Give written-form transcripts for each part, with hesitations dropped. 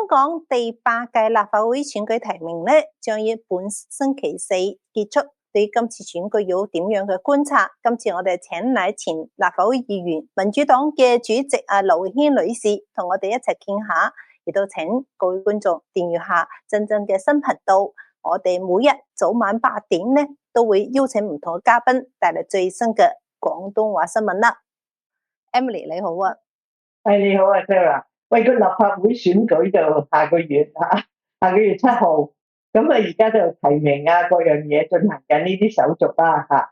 香港第8屆立法會選舉提名咧，將於本星期四結束。對今次選舉有點樣嘅觀察？今次我哋請嚟前立法會議員、民主黨嘅主席劉軒女士，同我哋一齊傾下。亦都請各位觀眾訂閱下真真嘅新頻道。我哋每日早晚8點咧，都會邀請唔同嘅嘉賓帶嚟最新嘅廣東話新聞啦。Emily 你好啊，你好啊 Sarah。喂，個立法會選舉就下個月7號，咁而家就提名啊，各樣嘢進行緊呢啲手續啦嚇。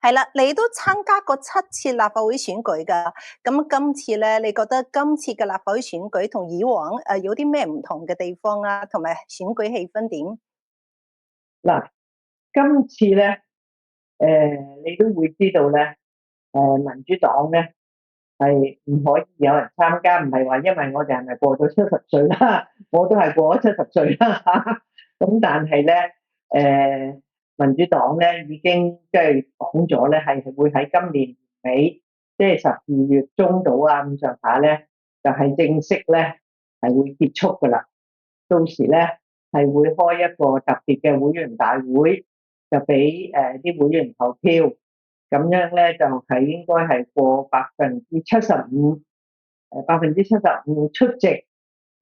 係啦，你都參加過7次立法會選舉㗎，咁今次咧，你覺得今次嘅立法會選舉同以往有啲咩唔同嘅地方啊？同埋選舉氣氛點？嗱，今次咧，你都會知道咧，民主黨咧係唔可以有人參加，唔係話因為我哋係咪過咗70歲啦，我都係過咗70歲啦嚇。咁但係咧，民主黨咧已經即係講咗咧，係會喺今年尾，即係12月中到啊咁上下咧，就係正式咧係會結束噶啦。到時咧係會開一個特別嘅會員大會，就俾啲會員投票，咁樣咧就係應該係過75%，出席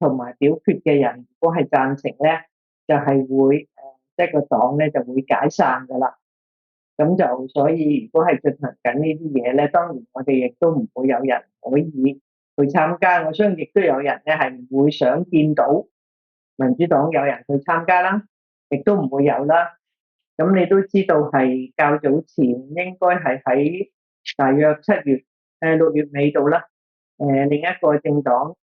同埋表決嘅人，如果係贊成咧，就係會即係個黨咧就會解散噶啦。咁就所以如果係進行緊呢啲嘢咧，當然我哋亦都唔會有人可以去參加。我相信亦都有人咧係唔會想見到民主黨有人去參加啦，亦都唔會有啦。咁你都知道係較早前應該係喺大約6月尾度啦。另一個政黨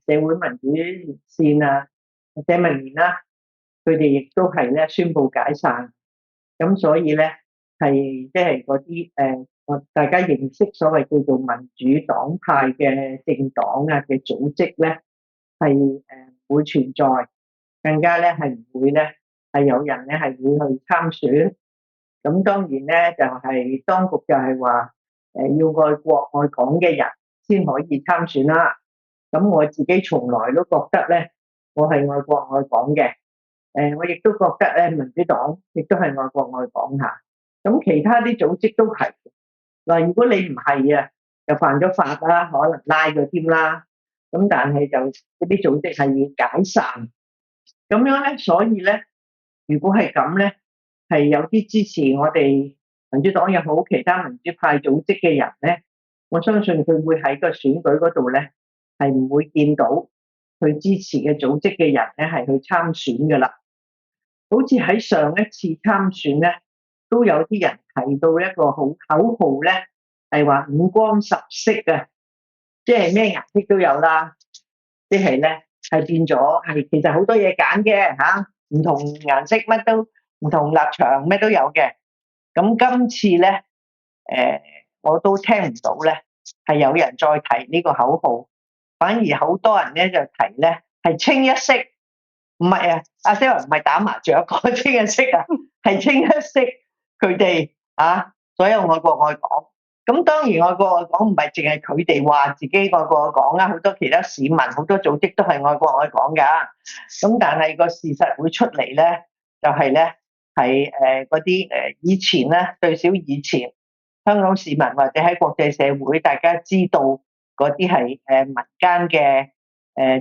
社會民主連線啊，社民連啦，佢哋亦都係咧宣布解散。咁所以咧係即係嗰啲大家認識所謂叫做民主黨派嘅政黨啊嘅組織咧係唔會存在，更加咧係唔會咧係有人咧係會去參選。咁當然咧就係當局就係話要愛國愛港嘅人先可以參選啦。咁我自己從來都覺得咧，我係愛國愛港嘅。我亦都覺得咧，民主黨亦都係愛國愛港嚇。咁其他啲組織都係。嗱，如果你唔係啊，就犯咗法啦，可能拉咗添啦。咁但係就嗰啲組織係要解散。咁樣咧，所以咧，如果係咁咧，係有啲支持我哋民主黨又好，其他民主派組織嘅人咧，我相信佢會喺個選舉嗰度咧，係唔會見到佢支持嘅組織嘅人咧係去參選噶啦。好似喺上一次參選咧，都有啲人提到一個口號咧，係話五光十色啊，即係咩顏色都有啦，即係咧係變咗係其實好多嘢揀嘅嚇，唔同顏色乜都唔同立場咩都有嘅。咁今次咧我都聽唔到咧係有人再提呢個口號，反而好多人咧就提咧係清一色。唔係啊，阿 Sarah 唔係打麻雀講清一色啊，係清一色佢哋所有愛國愛港。咁當然愛國愛港唔係淨係佢哋話自己愛國愛港啦，好多其他市民好多組織都係愛國愛港噶。咁但係個事實會出嚟咧，就係咧係嗰啲以前咧，最少以前香港市民或者喺國際社會大家知道嗰啲係民間嘅。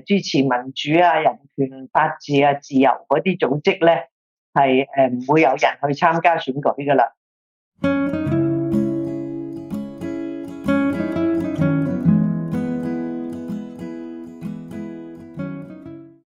支持民主啊、人權、法治啊、自由嗰啲組織咧，係唔會有人去參加選舉噶啦。